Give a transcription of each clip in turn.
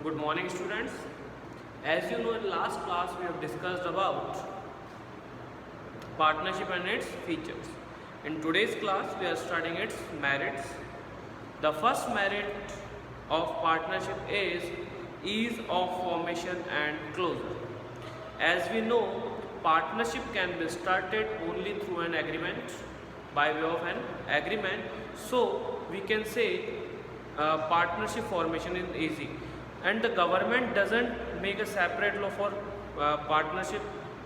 Good morning, students. As you know, in last class we have discussed about partnership and its features. In today's class we are studying its merits. The first merit of partnership is ease of formation and closure. As we know, partnership can be started only through an agreement, by way of an agreement. So we can say partnership formation is easy, and the government doesn't make a separate law for partnership.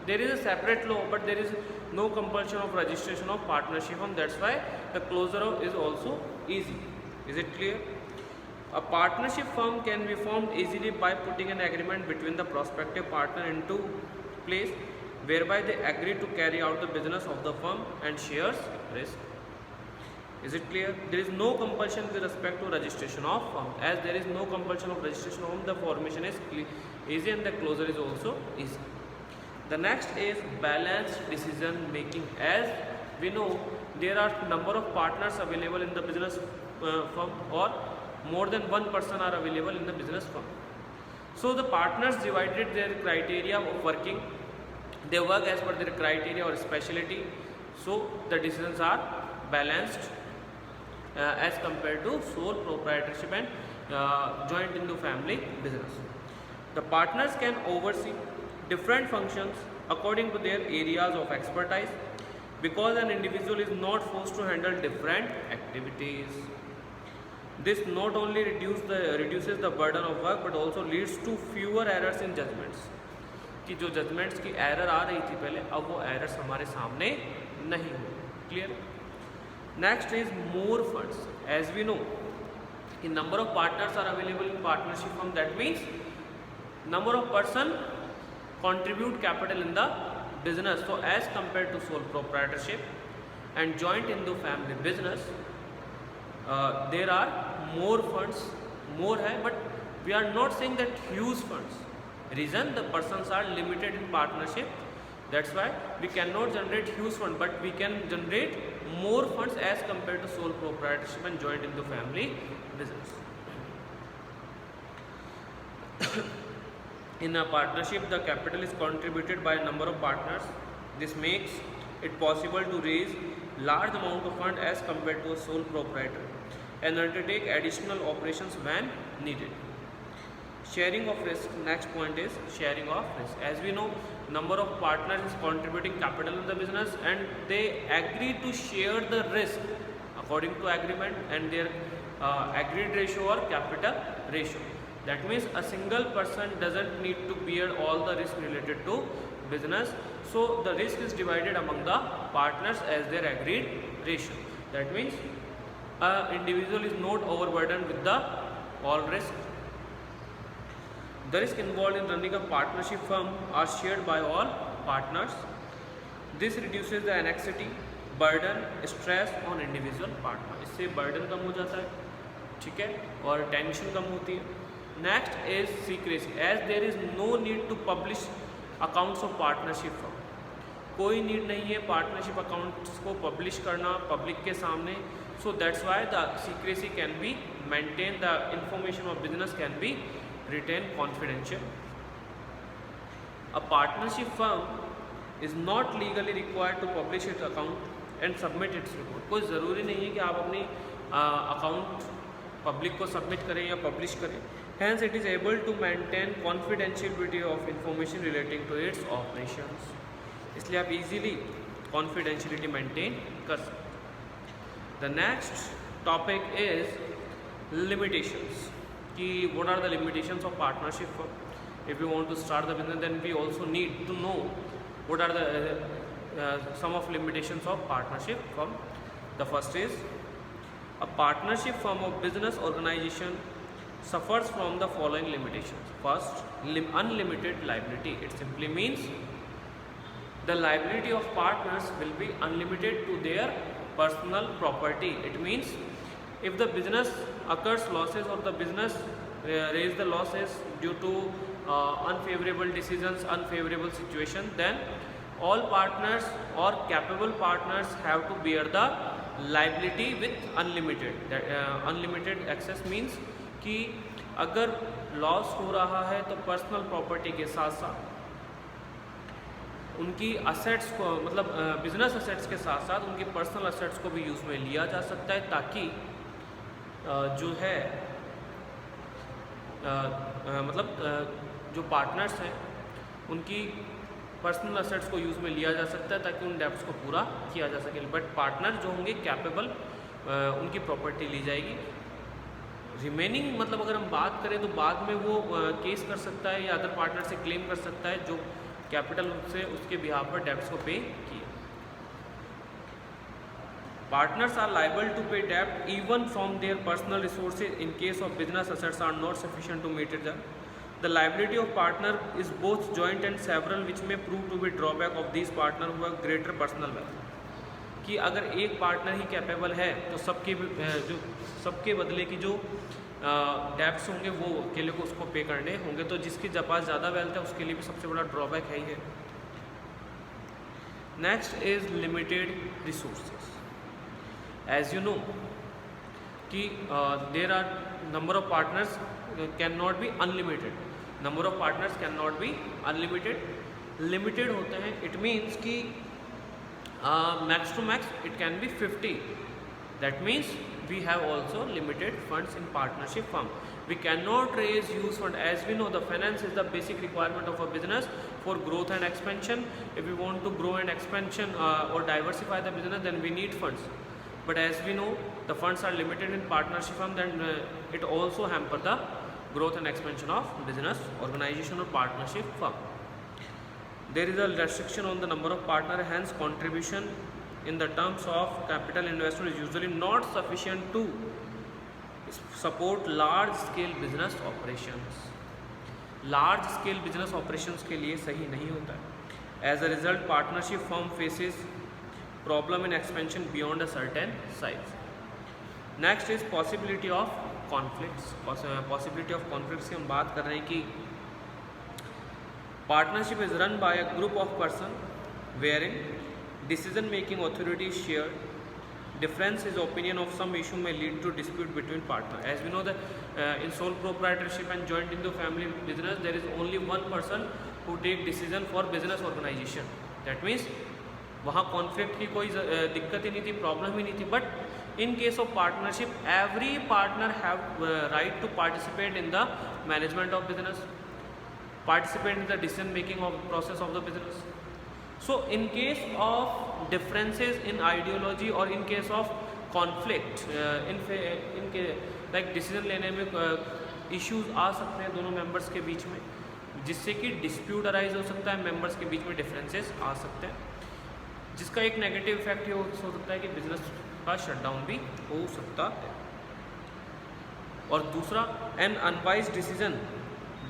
There is a separate law, but there is no compulsion of registration of partnership firm. That's why the closure is also easy. Is it clear? A partnership firm can be formed easily by putting an agreement between the prospective partner into place, whereby they agree to carry out the business of the firm and shares risk. Is it clear? There is no compulsion with respect to registration of firm. As there is no compulsion of registration of firm, the formation is easy and the closure is also easy. The next is balanced decision making. As we know, there are number of partners available in the business firm, or more than one person are available in the business firm. So the partners divided their criteria of working. They work as per their criteria or specialty. So the decisions are balanced as compared to sole proprietorship and joint into family business. The partners can oversee different functions according to their areas of expertise, because an individual is not forced to handle different activities. This not only reduces the burden of work, but also leads to fewer errors in judgments. कि जो judgements की error आ रही थी पहले, अब वो errors हमारे सामने नहीं हो. Clear? Next is more funds. As we know कि number of partners are available in partnership firm. That means number of person contribute capital in the business. So as compared to sole proprietorship and joint into family business, there are more funds, more hai, but we are not saying that huge funds. Reason, the persons are limited in partnership. That's why we cannot generate huge fund, but we can generate more funds as compared to sole proprietorship and joint into family business. In a partnership, the capital is contributed by a number of partners. This makes it possible to raise large amount of fund as compared to a sole proprietor and undertake additional operations when needed. Sharing of risk. Next point is sharing of risk. As we know, number of partners is contributing capital in the business, and they agree to share the risk according to agreement and their agreed ratio or capital ratio. That means a single person doesn't need to bear all the risk related to business. So the risk is divided among the partners as their agreed ratio. That means an individual is not overburdened with the all risk. The risk involved in running a partnership firm are shared by all partners. This reduces the anxiety, burden, stress on individual partner. इससे burden कम हो जाता है, ठीक है, और tension कम होती है. Next is secrecy. As there is no need to publish accounts of partnership firm. कोई नीड नहीं है पार्टनरशिप अकाउंट्स को पब्लिश करना पब्लिक के सामने. So that's why the secrecy can be maintained. The information of business can be retained confidential. A partnership firm is not legally required to publish its account and submit its report. कोई ज़रूरी नहीं है कि आप अपनी account public को submit करें या पब्लिश करें. Hence, it is able to maintain confidentiality of information relating to its operations. इसलिए आप easily confidentiality maintain कर सकते. The next topic is limitations. कि what are the limitations of partnership firm? If we want to start the business, then we also need to know what are the some of limitations of partnership firm. The first is a partnership firm of business organization suffers from the following limitations. First, unlimited liability. It simply means the liability of partners will be unlimited to their personal property. It means if the business occurs losses or the business raise the losses due to unfavorable decisions, unfavorable situation, then all partners or capable partners have to bear the liability with unlimited. That unlimited access means कि अगर loss हो रहा है तो personal property के साथ साथ उनकी असेट्स को, मतलब बिजनेस असेट्स के साथ साथ उनकी पर्सनल असेट्स को भी यूज़ में लिया जा सकता है, ताकि जो है जो पार्टनर्स हैं उनकी पर्सनल असेट्स को यूज़ में लिया जा सकता है ताकि उन डेब्ट्स को पूरा किया जा सके। बट पार्टनर जो होंगे कैपेबल, उनकी प्रॉपर्टी ली जाएगी। रिमेनिंग मतलब अगर हम बात करें तो बाद में वो केस कर सकता है या अदर पार्टनर से क्लेम कर सकता है जो कैपिटल से उसके बिहाफ पर डेब्ट्स को पे किए। Partners are liable to pay डेब्ट even from their personal resources in case of business assets are not sufficient to meet it. The liability of partner is both joint and several, which may prove to be drawback of these partner who have greater personal wealth। कि अगर एक partner ही capable है तो सबके बदले की जो debts होंगे वो अकेले को उसको पे करने होंगे, तो जिसके पास ज़्यादा वेल्थ है उसके लिए भी सबसे बड़ा ड्रॉबैक है ही है। Next is limited resources. As you know कि there are number of partners can not be unlimited, number of partners can not be unlimited, limited होते हैं। इट मीन्स कि max to max it can be 50। That means we have also limited funds in partnership firm. We cannot raise huge fund. As we know, the finance is the basic requirement of a business for growth and expansion. If we want to grow and expansion or diversify the business, then we need funds. But as we know, the funds are limited in partnership firm, then it also hamper the growth and expansion of business organization or partnership firm. There is a restriction on the number of partner, hence contribution in the terms of capital investment is usually not sufficient to support large scale business operations। large scale business operations के लिए सही नहीं होता है। As a result, partnership firm faces problem in expansion beyond a certain size। Next is possibility of conflicts। possibility of conflicts की हम बात कर रहे हैं कि partnership is run by a group of person wherein decision making authority is shared, difference in opinion of some issue may lead to dispute between partners। As we know that in sole proprietorship and joint into family business there is only one person who take decision for business organization। that means वहाँ conflict की कोई दिक्कत ही नहीं थी, problem ही नहीं थी। but in case of partnership every partner have right to participate in the management of business, participate in the decision making of process of the business। So in case of differences in ideology or in case of conflict like decision लेने में issues आ सकते हैं दोनों members के बीच में, जिससे कि dispute arise हो सकता है, members के बीच में differences आ सकते हैं, जिसका एक negative effect ये हो सकता है कि business का shutdown भी हो सकता है। और दूसरा, an unwise decision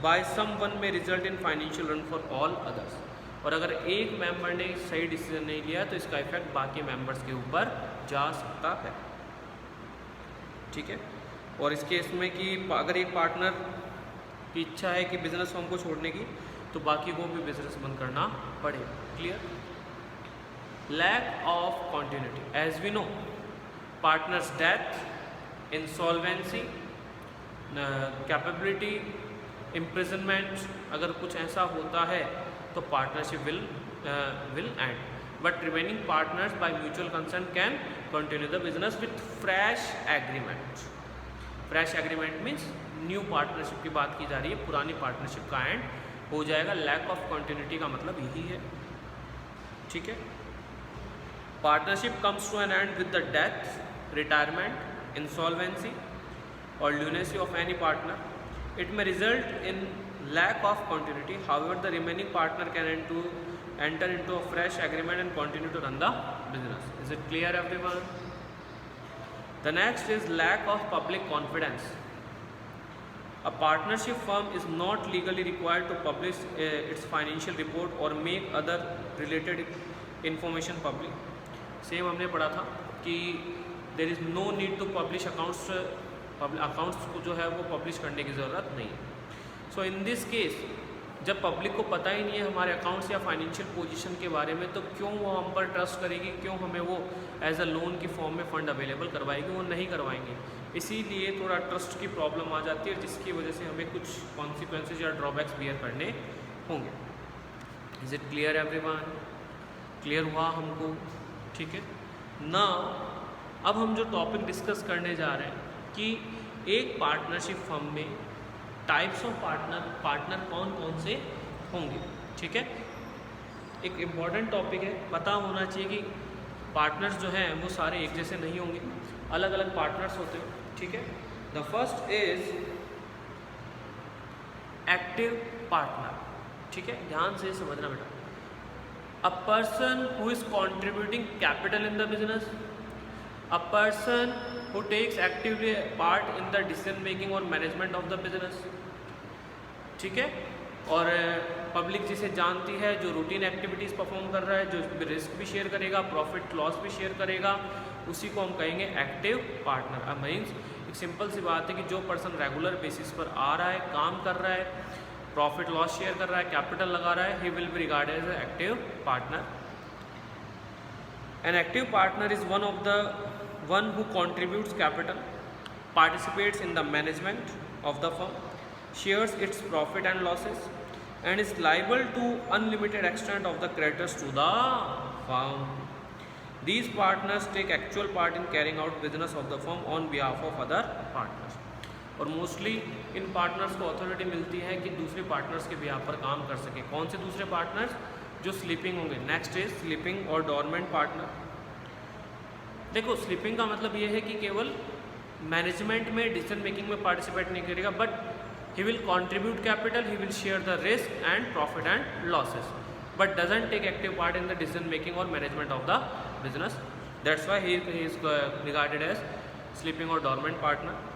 by someone may result in financial ruin for all others। और अगर एक मेंबर ने सही डिसीजन नहीं लिया तो इसका इफेक्ट बाकी मेंबर्स के ऊपर जा सकता है। ठीक है। और इस केस में कि अगर एक पार्टनर की इच्छा है कि बिजनेस फर्म को छोड़ने की तो बाकी को भी बिजनेस बंद करना पड़ेगा। Clear. Lack of continuity. As we know partners death, insolvency, capability, imprisonment, अगर कुछ ऐसा होता है तो partnership will end, but remaining partners by mutual consent can continue the business with fresh agreement। fresh agreement means new partnership की बात की जा रही है, पुरानी पार्टनरशिप का एंड हो जाएगा। लैक ऑफ कॉन्टिन्यूटी का मतलब यही है। ठीक है। Partnership comes to an end with the death, retirement, insolvency और lunacy of any partner। it may result in lack of continuity, however the remaining partner can enter into a fresh agreement and continue to run the business। is it clear everyone? The next is lack of public confidence। a partnership firm is not legally required to publish its financial report or make other related information public। Same हमने पढ़ा था कि there is no need to publish accounts को जो है वो publish करने की ज़रूरत नहीं है। सो इन दिस केस जब पब्लिक को पता ही नहीं है हमारे अकाउंट्स या फाइनेंशियल पोजीशन के बारे में, तो क्यों वो हम पर ट्रस्ट करेगी, क्यों हमें वो एज अ लोन की फॉर्म में फ़ंड अवेलेबल करवाएगी? वो नहीं करवाएंगे। इसीलिए थोड़ा ट्रस्ट की प्रॉब्लम आ जाती है, जिसकी वजह से हमें कुछ कॉन्सिक्वेंसेज या ड्रॉबैक्स बियर करने होंगे। Is it clear everyone? Clear हुआ हमको? ठीक है ना। अब हम जो टॉपिक डिस्कस करने जा रहे हैं कि एक पार्टनरशिप फर्म में टाइप्स ऑफ पार्टनर कौन कौन से होंगे। ठीक है, एक इम्पॉर्टेंट टॉपिक है, पता होना चाहिए कि पार्टनर्स जो हैं वो सारे एक जैसे नहीं होंगे, अलग अलग पार्टनर्स होते हैं। ठीक है, the first is active partner. ठीक है, ध्यान से समझना बेटा। A person who is contributing capital in the business, a person who takes actively part in the decision making और मैनेजमेंट ऑफ द बिजनेस। ठीक है, और पब्लिक जिसे जानती है, जो रूटीन एक्टिविटीज़ परफॉर्म कर रहा है, जो रिस्क भी शेयर करेगा, प्रॉफिट लॉस भी शेयर करेगा, उसी को हम कहेंगे एक्टिव पार्टनर। अब मीन्स एक सिंपल सी बात है कि जो पर्सन रेगुलर बेसिस पर आ रहा है, काम कर रहा है, प्रॉफिट लॉस शेयर कर रहा है, कैपिटल लगा रहा है, he will be regarded as a active partner. An active partner is one who contributes capital, participates in the management of the firm, shares its profit and losses, and is liable to unlimited extent of the creditors to the firm. These partners take actual part in carrying out business of the firm on behalf of other partners. और mostly in partners को authority मिलती है कि दूसरे partners के behalf पर काम कर सके। कौन से दूसरे पार्टनर्स? जो स्लीपिंग होंगे। नेक्स्ट इज स्लीपिंग और डोरमेंट पार्टनर। देखो, स्लीपिंग का मतलब ये है कि केवल मैनेजमेंट में, डिसीजन मेकिंग में पार्टिसिपेट नहीं करेगा, but he will contribute capital, he will share the risk and profit and losses, but doesn't take active part in the decision making और management of the business. That's why he is regarded as sleeping और dormant partner.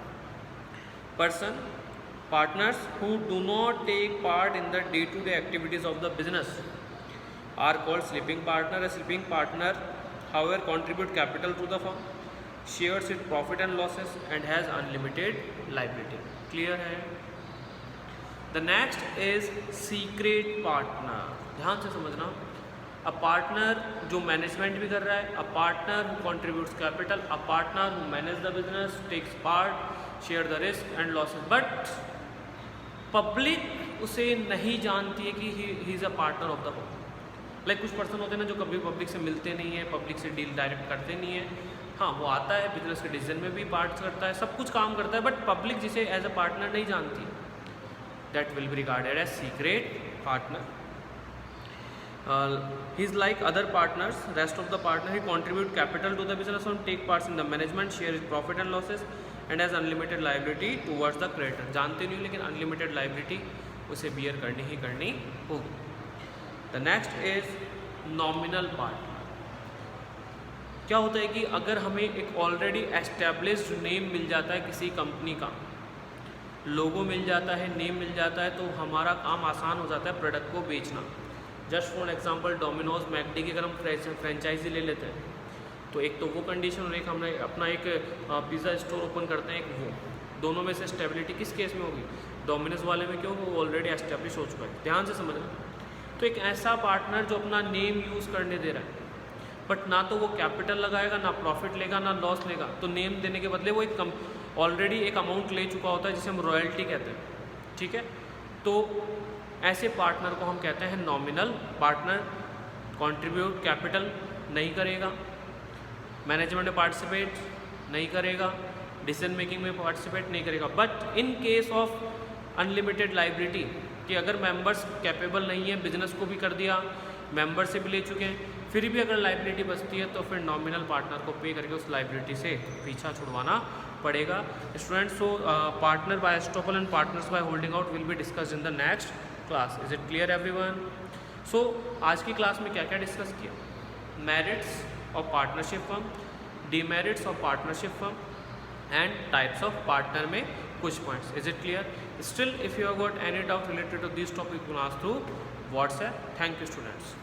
Partners who do not take part in the day-to-day activities of the business are called sleeping partner. A sleeping partner, however, contribute capital to the firm, shares its profit and losses, and has unlimited liability. Clear है? The next is secret partner. ध्यान से समझना। A partner जो management भी कर रहा है, a partner who contributes capital, a partner who manages the business, takes part, share the risk and losses, but public उसे नहीं जानती है कि he is a partner of the firm. Like कुछ पर्सन होते हैं ना जो कभी पब्लिक से मिलते नहीं है, पब्लिक से डील डायरेक्ट करते नहीं है। हाँ, वो आता है, बिजनेस के डिसीजन में भी पार्ट करता है, सब कुछ काम करता है, बट पब्लिक जिसे एज अ पार्टनर नहीं जानती, that will be regarded as secret partner. He is like other partners, rest of the partner, he contribute capital to the business and take parts in the management, share his profit and losses, and has unlimited liability towards the creditor. जानते नहीं, लेकिन unlimited liability उसे beer करनी ही करनी होगी। The next is nominal partner। क्या होता है कि अगर हमें एक ऑलरेडी एस्टेब्लिश्ड नेम मिल जाता है किसी कंपनी का, लोगो मिल जाता है, नेम मिल जाता है, तो हमारा काम आसान हो जाता है प्रोडक्ट को बेचना। Just for example Domino's, McD की अगर हम फ्रेंचाइजी ले लेते हैं, तो एक तो वो कंडीशन, और एक हमने अपना एक पिज़्ज़ा स्टोर ओपन करते हैं, एक वो। दोनों में से स्टेबिलिटी किस केस में होगी? डोमिनोज वाले में। क्यों? वो ऑलरेडी एस्टेब्लिश हो चुका है। ध्यान से समझना। तो एक ऐसा पार्टनर जो अपना नेम यूज़ करने दे रहा है, बट ना तो वो कैपिटल लगाएगा, ना प्रॉफिट लेगा, ना लॉस लेगा, तो नेम देने के बदले वो एक ऑलरेडी एक अमाउंट ले चुका होता है जिसे हम रॉयल्टी कहते हैं। ठीक है, तो ऐसे पार्टनर को हम कहते हैं नॉमिनल पार्टनर। कंट्रीब्यूट कैपिटल नहीं करेगा, मैनेजमेंट में पार्टिसिपेट नहीं करेगा, डिसीजन मेकिंग में पार्टिसिपेट नहीं करेगा, but in case of unlimited liability, कि अगर मेंबर्स कैपेबल नहीं है, बिजनेस को भी कर दिया, मेंबरशिप भी ले चुके हैं, फिर भी अगर लाइबिलिटी बचती है, तो फिर नॉमिनल पार्टनर को पे करके उस लाइबिलिटी से पीछा छुड़वाना पड़ेगा। Students, so partner by estoppel and partners by holding out will be discussed in the next class. Is it clear everyone? So आज की क्लास में क्या क्या डिस्कस किया? Merits of partnership firm, demerits of partnership firm, and types of partner में कुछ points. Is it clear? Still if you have got any doubt related to this topic, you can ask through WhatsApp. Thank you, students.